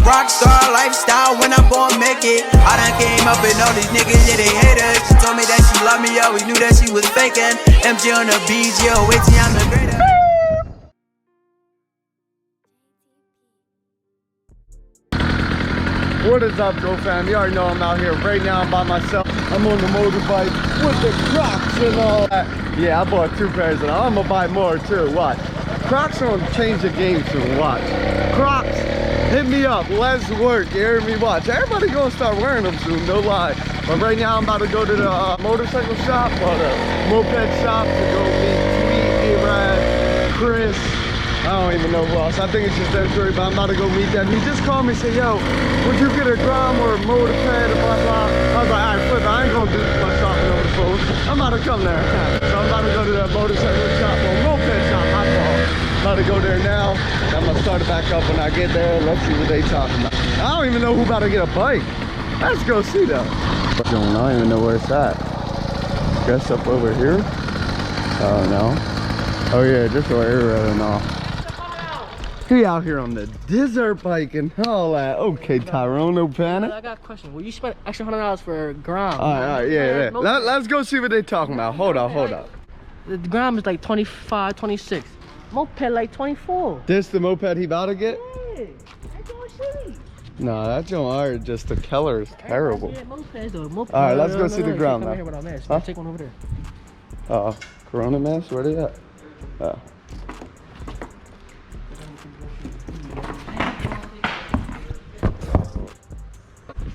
rockstar lifestyle when I'm gon' make it. I done came up and all these niggas, yeah, they haters. She told me that she loved me, always knew that she was faking. MG on the BG, wait till I'm the greater. What is up, Go fam? You already know I'm out here right now. I'm by myself. I'm on the motorbike with the Crocs and all that. Yeah, I bought 2 pairs and I'm gonna buy more too. Watch. Crocs are gonna change the game soon. Watch. Crocs, hit me up. Let's work. You hear me? Watch. Everybody gonna start wearing them soon. No lie. But right now I'm about to go to the motorcycle shop or the moped shop to go meet Tweet, A-Rad, Chris. I don't even know who else. I think it's just them 3, but I'm about to go meet them. He just called me and said, yo, would you get a Grom or a moped or blah, blah. I was like, all right, flip it. I ain't gonna do my shopping over the phone. I'm about to come there. So I'm about to go to the motorcycle shop or moped shop, my fault. I'm about to go there now. I'm gonna start it back up when I get there. Let's see what they talking about. I don't even know who about to get a bike. Let's go see though. I don't even know where it's at. Guess up over here? Oh no. Oh yeah, just over here right now. He out here on the desert bike and all that. Okay, Tyrone, no panic. I got a question. Will you spend extra $100 for a Grom? All right, yeah. Let's go see what they talking about. Hold on. The Grom is like 25, 26. Moped like 24. This the moped he about to get? Yeah, that's all shitty. Nah, that joint just the color is terrible. Yeah, mopeds though. Moped. All right, let's go see the Grom now. Come here without mask. Huh? Take one over there. Corona mask, where they at?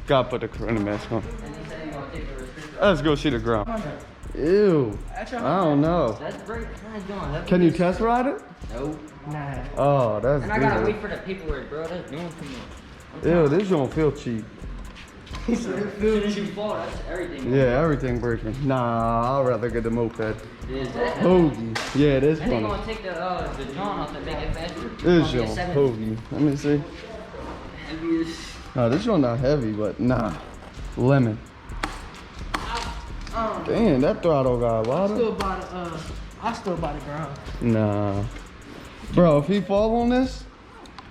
Gotta put the Corona mask on. Let's go see the Grom. Ew. I don't know. That's great. Can you test ride it? Nope. Nah. Oh, that's And I gotta wait for the paperwork, bro. That's doing too much. Ew, this don't feel cheap. That's everything. Yeah, everything breaking. Nah, I'd rather get the moped. Is that? Hoagie. Yeah, it is funny. I'm gonna take the John off to make it faster. This joint hoagie. Let me see. No, this one not heavy, but nah. Lemon. Damn, that throttle got a lot of. I still bought a Grom. Nah. Bro, if he fall on this,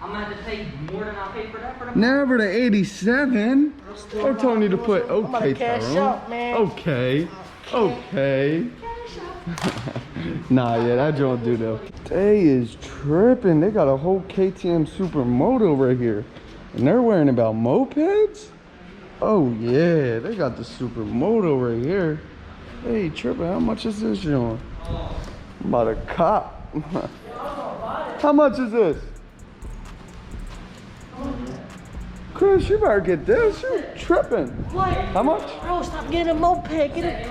I'm gonna have to pay more than I paid for that for the never the 87. They're telling you to put okay, Tyrone. Okay. Nah, yeah, that joint do though. They is tripping. They got a whole KTM Supermoto right here. And they're worrying about mopeds? Oh yeah, they got the Supermoto right here. Hey, tripping, how much is this joint? I'm about to cop. How much is this? Chris, you better get this. You tripping. What? How much? Bro, stop getting a moped. Get it.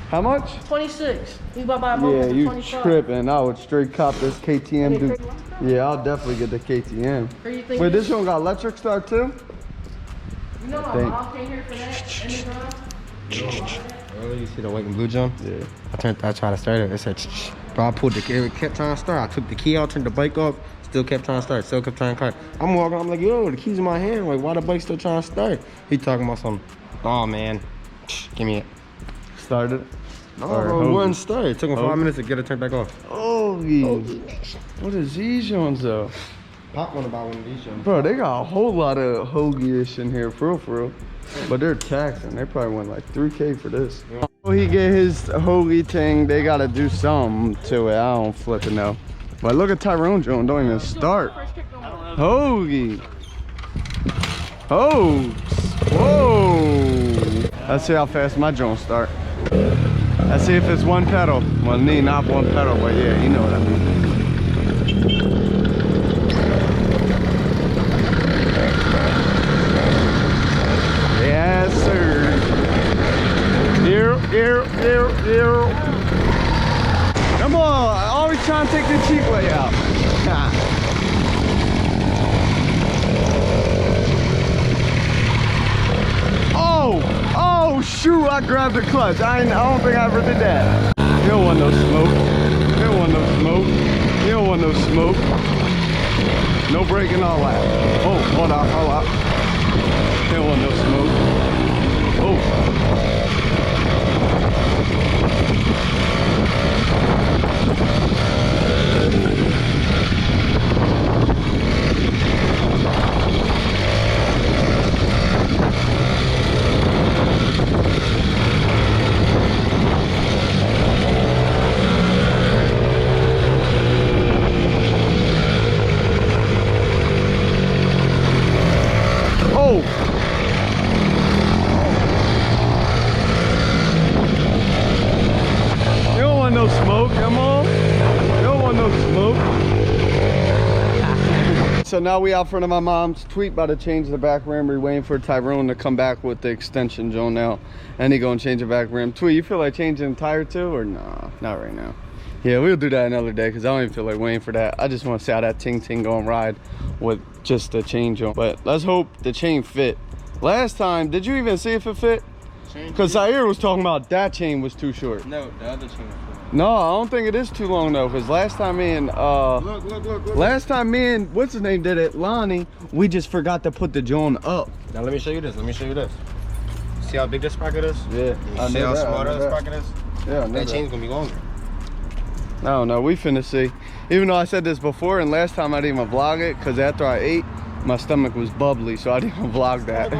How much? 26. You about to buy a moped Yeah, for you 25. tripping. I would straight cop this KTM, dude. Yeah, I'll definitely get the KTM. Wait, this one got electric start too? You know my mom came here for that in the garage? Oh, you see the white and blue jump? Yeah. I tried to start it. It said, shh. Bro, I pulled the key. It kept trying to start. I took the key out, turned the bike off. Still kept trying to start. Still kept trying to cut. I'm walking. I'm like, yo, the key's in my hand. Like, why the bike still trying to start? He talking about something. Oh man, give me it. Started? No, bro, it wouldn't start. It took him 5 minutes to get it turned back off. Oh, what is these ones though? Pop one about one of these ones. Bro, they got a whole lot of hoagie-ish in here, for real. But they're taxing. They probably went like 3K for this. Oh, he get his hoagie thing. They gotta do something to it. I don't flipping know. But look at Tyrone Jones. Don't even start. Hoagie. Oh. Whoa. Let's see how fast my Jones start. Let's see if it's one pedal. Well, not one pedal, but yeah, you know what I mean. Yes, sir. Here. Come on, always trying to take the cheap way out. Oh, shoot, I grabbed the clutch. I don't think I ever did that. You don't want no smoke. You don't want no smoke. You don't want no smoke. No braking, all that. Oh, hold on. You don't want no smoke. Oh. Oh! You don't want no smoke, come on. You don't want no smoke. So now we out front of my mom's. Tweet about to change the back rim. We're waiting for Tyrone to come back with the extension joint now. And he gonna change the back rim. Tweet, you feel like changing the tire too? Or nah, not right now. Yeah, we'll do that another day because I don't even feel like waiting for that. I just want to see how that ting gonna ride with just the chain joint. But let's hope the chain fit. Last time, did you even see if it fit? Because Zaire was talking about that chain was too short. No, the other chain was short. No, I don't think it is too long though. Because last time me and look. last time me and what's his name did it, Lonnie, we just forgot to put the joint up. Now let me show you this. See how big this sprocket is? Yeah. See how small that sprocket is? Yeah, that chain's gonna be longer. I don't know, we finna see. Even though I said this before and last time I didn't even vlog it because after I ate, my stomach was bubbly, so I didn't even vlog that.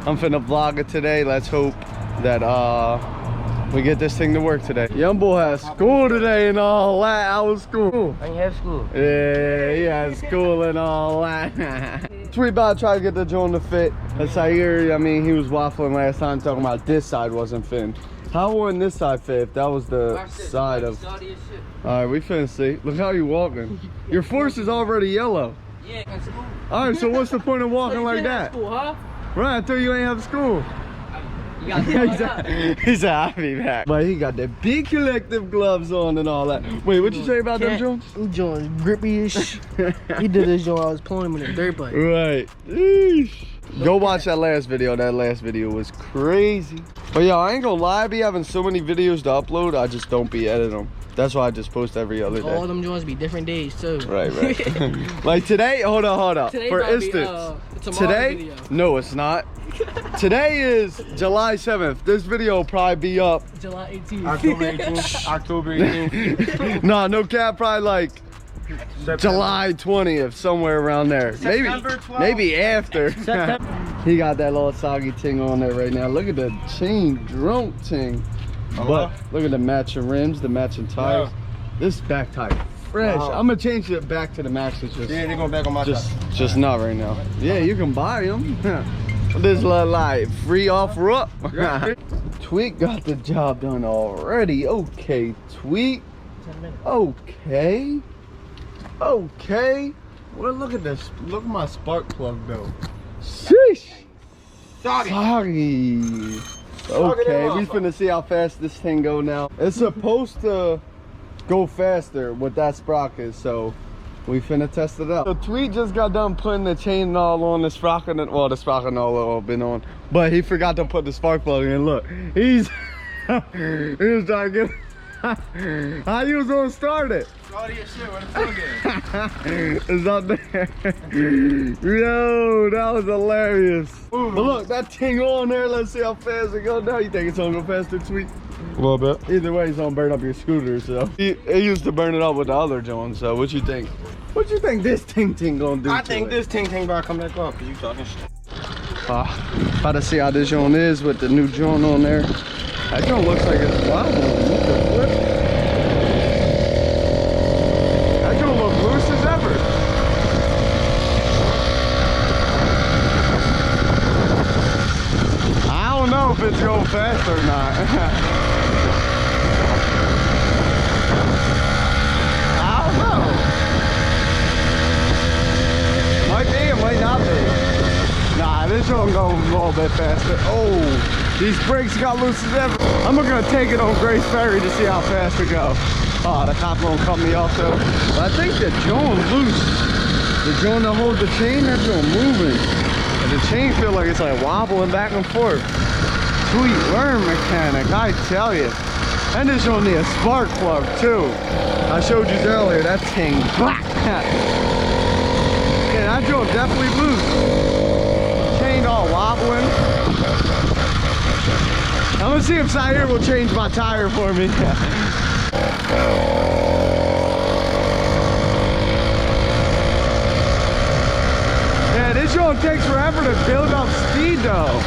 I'm finna vlog it today. Let's hope that we get this thing to work today. Young boy has school today and all that. I was school. I ain't have school. Yeah, he has school and all that. Tweet about trying to get the joint to fit. That's Zaire, I mean, he was waffling last time talking about this side wasn't fitting. How wouldn't this side fit if that was the side of... Alright, we finna see. Look how you walking. Your force is already yellow. Yeah, in school. Alright, so what's the point of walking like that? School, huh? Right, I thought you ain't have school. You got He said, I'll be back. But he got the big collective gloves on and all that. Wait, what you say about them joints? Them joints grippy-ish. He did this joint, I was pulling him in the dirt bike. Right. Eesh. Go watch that last video. That last video was crazy. But yeah, I ain't gonna lie, I be having so many videos to upload, I just don't be editing them. That's why I just post every other day. All them joints be different days too. Right. Like today, hold on. Today For probably, instance, today, video. No, it's not. Today is July 7th. This video will probably be up July 18th. October 18th. Nah, no cap, probably like July 20th, somewhere around there. Maybe after. He got that little soggy ting on there right now. Look at the chain drunk ting. But look at the matching rims, the matching tires. This back tire fresh. I'm gonna change it back to the max. It's just, yeah, they're going back on my just not right now. Yeah, you can buy them. This look like free off road. Tweet got the job done already. Okay, Tweet. 10 minutes. Okay. Well, look at this. Look at my spark plug though. Sheesh. Soggy. Okay, we finna see how fast this thing go now. It's supposed to go faster with that sprocket, so we finna test it out. So Tweet just got done putting the chain and all on the sprocket, and well, the sprocket and all been on, but he forgot to put the spark plug in. Look, he was trying to get. How you was gonna start it? All your shit, where the plug is? It's up there. Yo, that was hilarious. But look, that thing on there, let's see how fast it goes now. You think it's gonna go faster, Tweet? A little bit. Either way, it's gonna burn up your scooter, so. He used to burn it up with the other Jones, so what you think? What you think this ting gonna do? I think this ting about to come back off, because you talking shit. About to see how this joint is with the new joint on there. That joint looks like it's wobbling. That joint looks loose as ever. I don't know if it's going fast or not. I don't know. Might be, it might not be. Nah, this one go a little bit faster. Oh, these brakes got loose as ever. I'm gonna take it on Grace Ferry to see how fast it go. Oh, the cop won't cut me off though. But I think the joint loose. The joint that hold the chain, that joint moving. And the chain feel like it's like wobbling back and forth. Sweet worm mechanic, I tell you. And there's only a spark plug too. I showed you earlier, that thing black. Yeah, that joint definitely loose. Chain all wobbling. I'm gonna see if Zaire will change my tire for me. Yeah, this joint takes forever to build up speed though.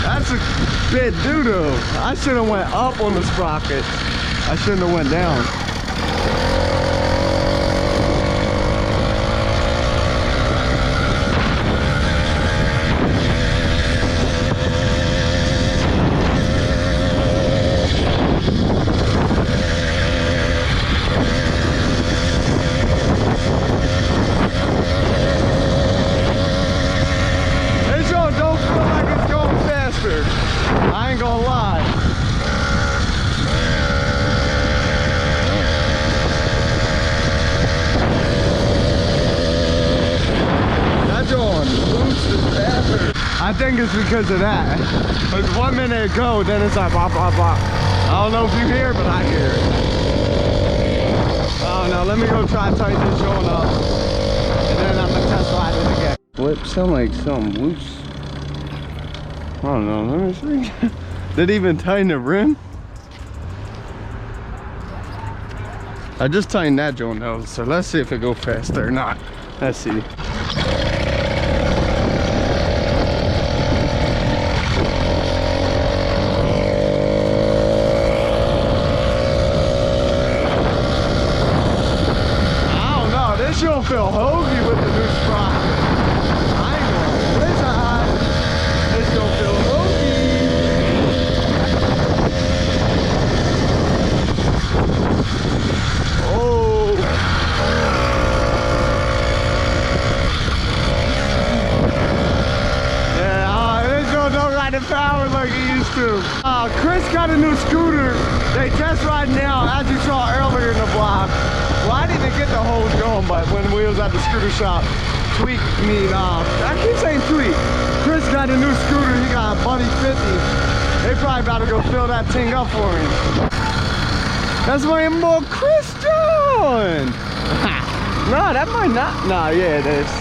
That's a bit doo-doo. I should have went up on the sprocket. I shouldn't have went down. I think it's because of that. But 1 minute ago, then it's like bop, bop, bop. I don't know if you hear, but I hear it. Oh no, let me go try to tighten this joint up. And then I'm gonna test ride it again. Flip, sound like something loose. I don't know, let me see. Did it even tighten the rim? I just tightened that joint though, so let's see if it goes faster or not. Let's see. This don't feel hokey with the new sprocket. I ain't gonna blizzard. This don't feel hokey. Oh. Yeah, this don't ride the power like it used to. Chris got a new scooter. They test ride now, as you saw earlier in the vlog. Well, I didn't even get the whole going, but when we was at the scooter shop, I keep saying Tweet. Chris got a new scooter, he got a Buddy 50. They probably about to go fill that thing up for him. That's my boy Chris doing. No, that might not. No, yeah, it is.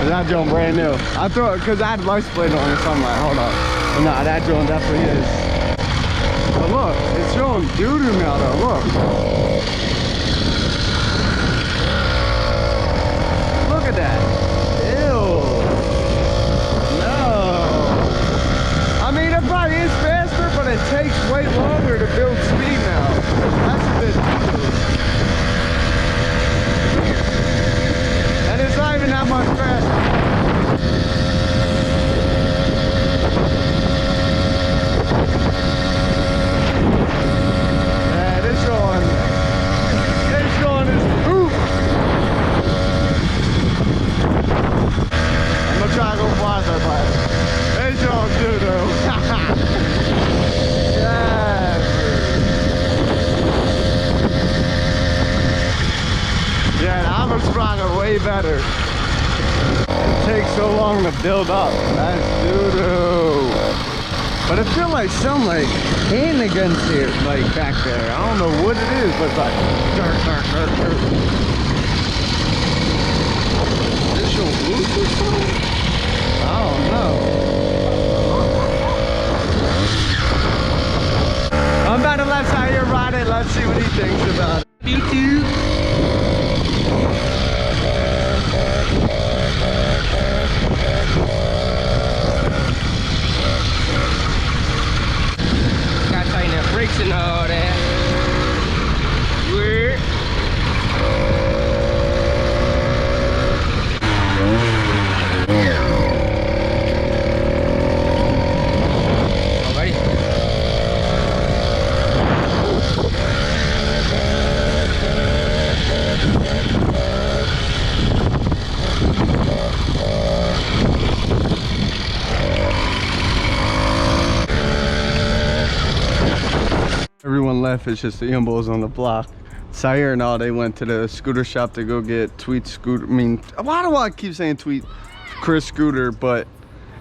That joint brand new. I thought, cause I had license plate on it, so I'm like, hold on. But nah, that joint definitely is. But look, it's showing doo-doo now though, look. Look at that. Ew. No. I mean, it probably is faster, but it takes way longer to build speed now. That's a bit doo-doo. And it's not even that much faster. Yeah, this one is poop. I'm gonna try to go farther, but it's all doo-doo. Yeah, the other sprung are way better. It takes so long to build up. That's doo-doo. But it feels like something like hitting against here, like back there. I don't know what it is, but it's like dirt. This your loose or something? I don't know. I'm about to let Zaire ride it. Let's see what he thinks about it. YouTube. Gotta tighten the brakes and all that. Weird. Everyone left, it's just the Imbos on the block. Zaire and all, they went to the scooter shop to go get Tweet scooter. I mean, why do I keep saying Tweet? Chris scooter, but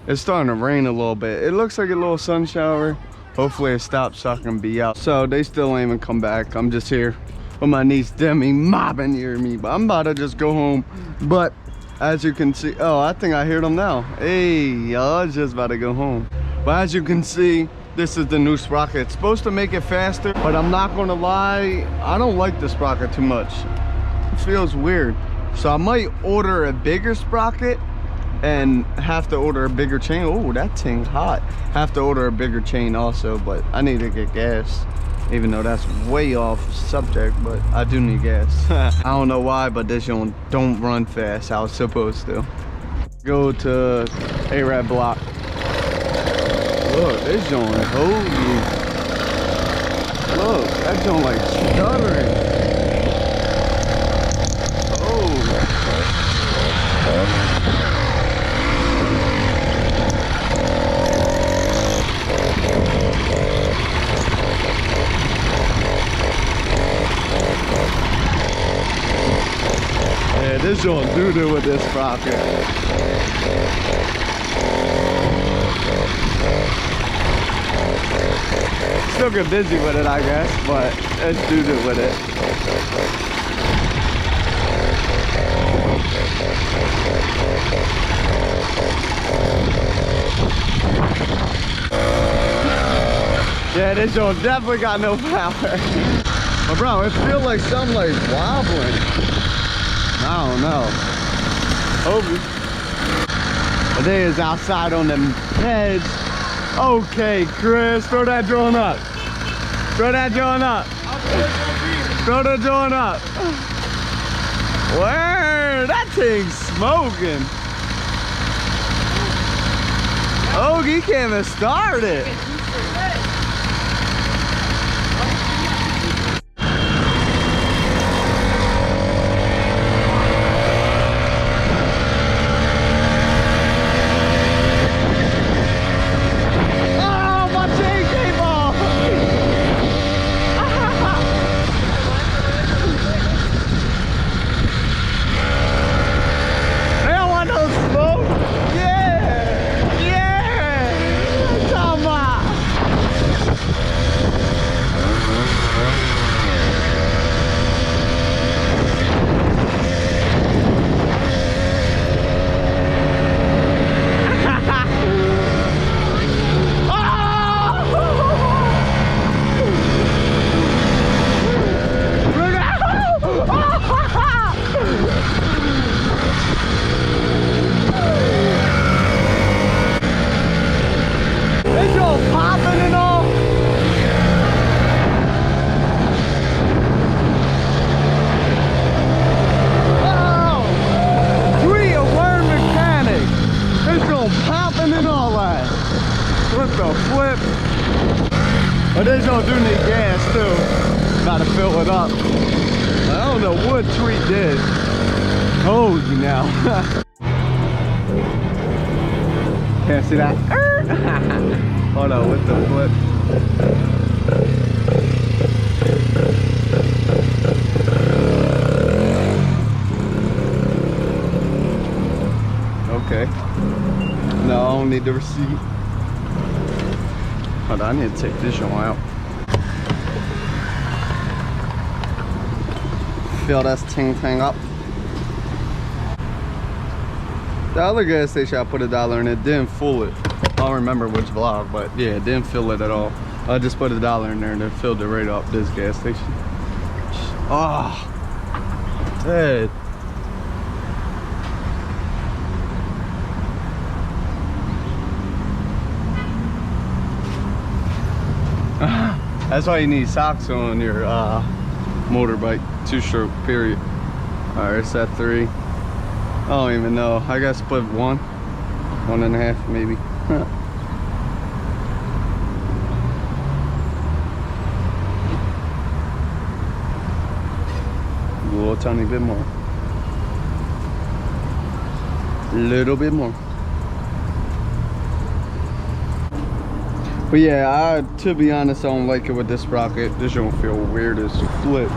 it's starting to rain a little bit. It looks like a little sun shower. Hopefully it stops so I can be out. So they still ain't even come back. I'm just here with my niece Demi mobbing near me, but I'm about to just go home. But as you can see, oh, I think I hear them now. Hey, y'all, I was just about to go home. But as you can see, this is the new sprocket. It's supposed to make it faster, but I'm not gonna lie, I don't like the sprocket too much. It feels weird. So I might order a bigger sprocket and have to order a bigger chain. Oh, that thing's hot. Have to order a bigger chain also, but I need to get gas. Even though that's way off subject, but I do need gas. I don't know why, but this one don't run fast. I was supposed to. Go to A-Rad block. Look, this joint, holy. Look, that joint like stuttering. Oh. Yeah, this joint doo-doo with this sprocket. Still get busy with it, I guess, but let's do it with it. Yeah, this joint definitely got no power. But bro, it feels like something like wobbling. I don't know. Hopefully. But they is outside on them hedge. Okay, Chris, throw that drone up. Throw that joint up. Throw the joint up. Word, that thing's smoking. Oh, he can't even start it. But this don't do need gas too. Gotta fill it up. I don't know what Tweet did. Told you now. Can't see that. Hold on, with the foot. Okay. No, I don't need the receipt. Hold on, I need to take this one out. Fill this ting up. The other gas station I put $1 in, it didn't fill it. I don't remember which vlog, but yeah, it didn't fill it at all. I just put $1 in there and it filled it right up this gas station. Oh, dead. That's why you need socks on your motorbike, 2-stroke, period. Alright, it's at 3. I don't even know. I guess split 1, 1.5 maybe. A little tiny bit more. A little bit more. But yeah, to be honest, I don't like it with this sprocket. This don't feel weird as flip.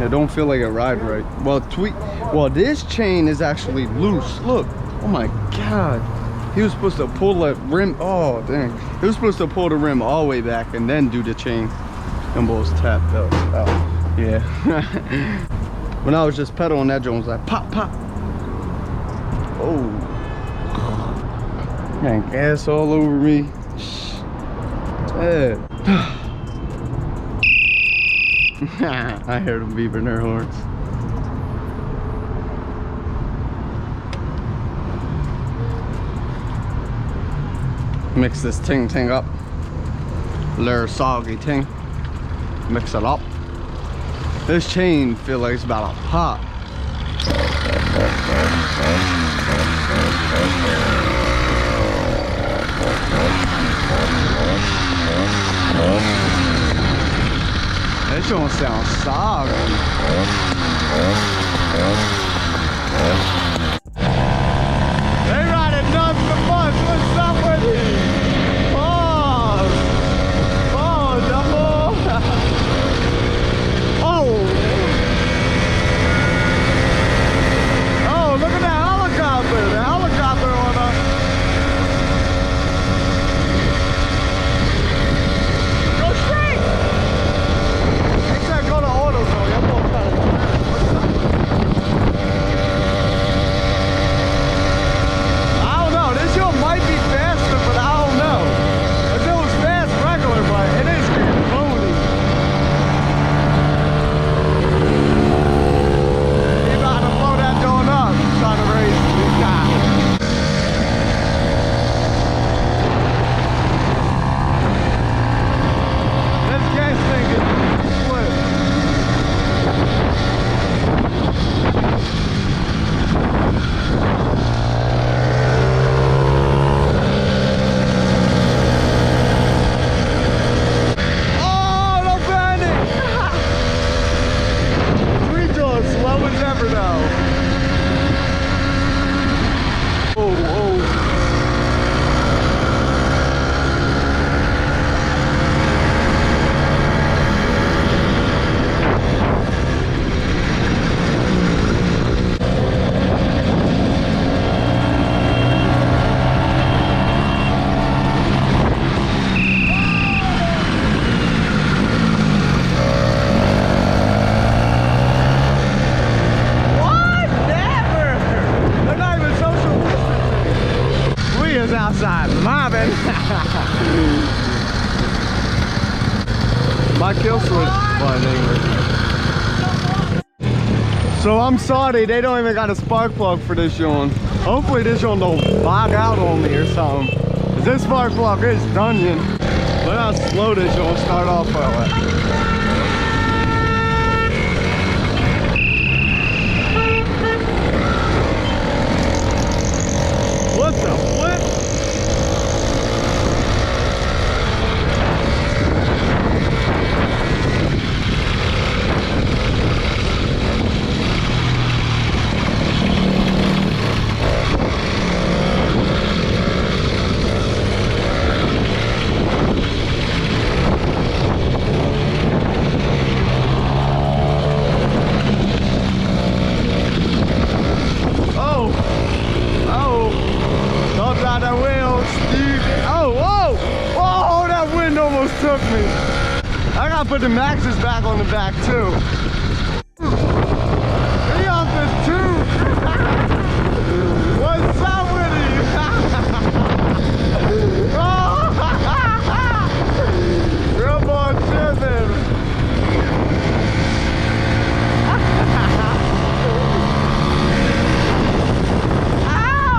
It don't feel like it ride right. Well, this chain is actually loose. Look, oh my God. He was supposed to pull that rim. Oh, dang. He was supposed to pull the rim all the way back and then do the chain. Them balls tapped up. Oh, yeah. When I was just pedaling, that joint was like pop, pop. Oh. Got gas all over me. Yeah. I heard them beeping their horns. Mix this ting up. Little soggy ting. Mix it up. This chain feel like it's about to pop. That don't sound soggy. They riding nuts the bus. What's up with you? Oh, double. Oh, look at that helicopter. The helicopter on us. My kill switch button ain't working. So I'm sorry, they don't even got a spark plug for this joint. Hopefully this joint don't bog out on me or something. 'Cause this spark plug is dungeon. Look how slow this joint start off by the way. What the flip? Took me. I gotta put the Maxes back on the back too. He off this too. What's up with you? Real boy tripping.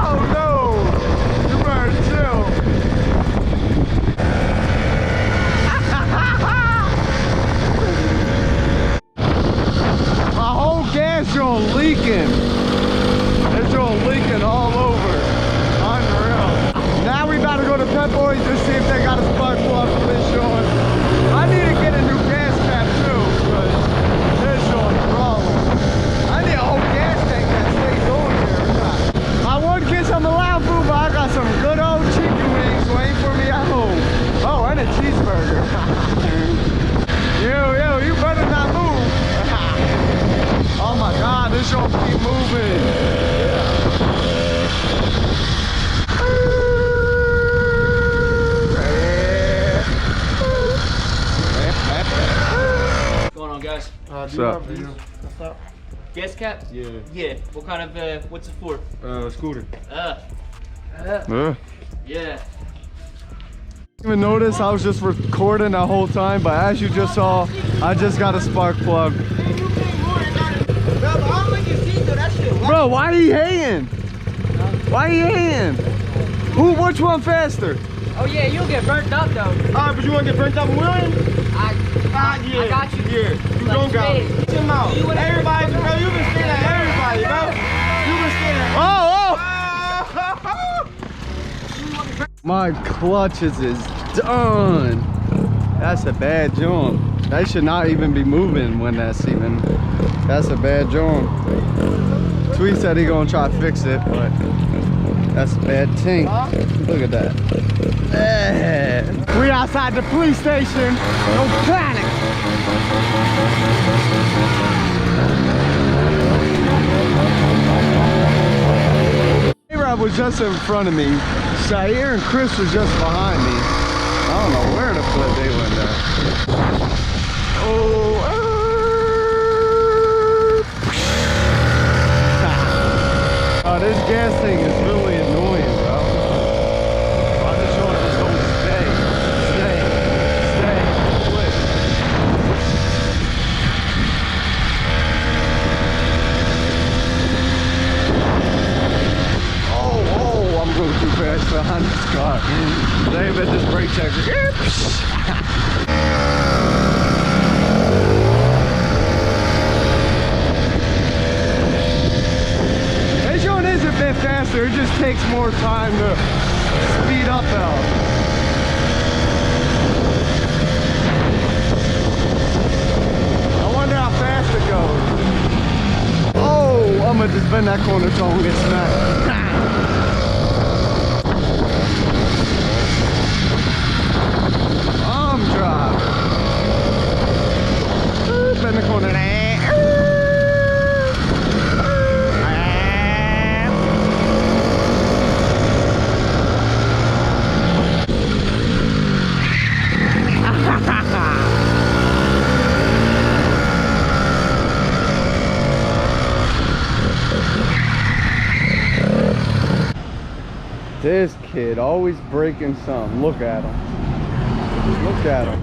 Oh no! You better chill. Gas joint leaking. This joint leaking all over. Unreal. Now we gotta go to Pep Boys to see if they got a spark plug for this joint. I need to get a new gas cap too, because this joint's a problem. I need a whole gas tank that stays on here. I would get some halal food, but I got some good old chicken wings waiting for me at home. Oh, and a cheeseburger. Yo, you better not move. Oh my God, this show keep moving. What's going on, guys? What's up? Gas cap? Yeah. Yeah. What kind of, what's it for? Scooter. Yeah. Even notice I was just recording the whole time, but as you just saw, I just got a spark plug. Bro, why are you hating? Why are you hating? Which one faster? Oh yeah, you'll get burnt up though. Alright, but you wanna get burnt up and William? I got you. Yeah, you don't got it. Get him out. Everybody, bro, you been scared at everybody, bro. You been scared at My clutches is done. That's a bad joint. They should not even be moving when that's a bad joint. Tweet said he gonna try to fix it, but that's a bad thing. Look at that. We outside the police station. No panic. A-Rob was just in front of me. Sair and Chris was just behind me. I don't know where the flip they went there. Oh, this gas thing is really annoying, bro. I just want to just don't stay. Quit. Oh, I'm going too fast behind this car. David, this brake checker. Is a bit faster, it just takes more time to speed up though. I wonder how fast it goes. Oh, I'm gonna just bend that corner so I won't get smacked. I'm driving. Bend the corner there. This kid always breaking something. Look at him. Look at him.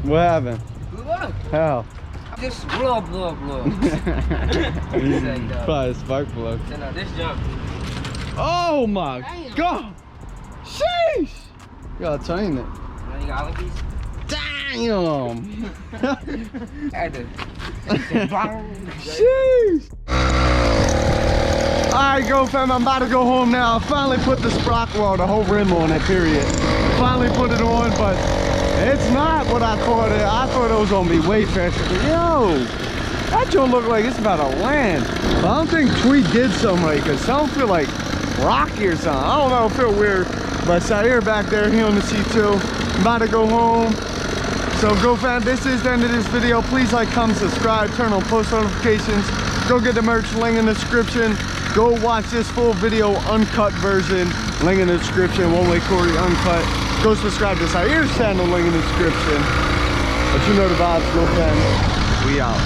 What happened? How? Just blow. Probably a spark plug. No, this jump. Oh my god! Sheesh! You gotta tighten it. Now you got all of these? Damn! Had to. Sheesh! Alright, go fam, I'm about to go home now. I finally put the sprocket, well, the whole rim on it, period. Finally put it on, but it's not what I thought it. I thought it was gonna be way faster. Yo! That joint look like it's about to land. But I don't think Tweet did something right, because something feel like rocky or something. I don't know, it feel weird. But Sair back there, he on the C2. I'm about to go home. So go fam, this is the end of this video. Please like, comment, subscribe, turn on post notifications. Go get the merch, link in the description. Go watch this full video, uncut version. Link in the description, One Way Corey uncut. Go subscribe to Sair's channel, link in the description. But you know the vibes, go fam. We out.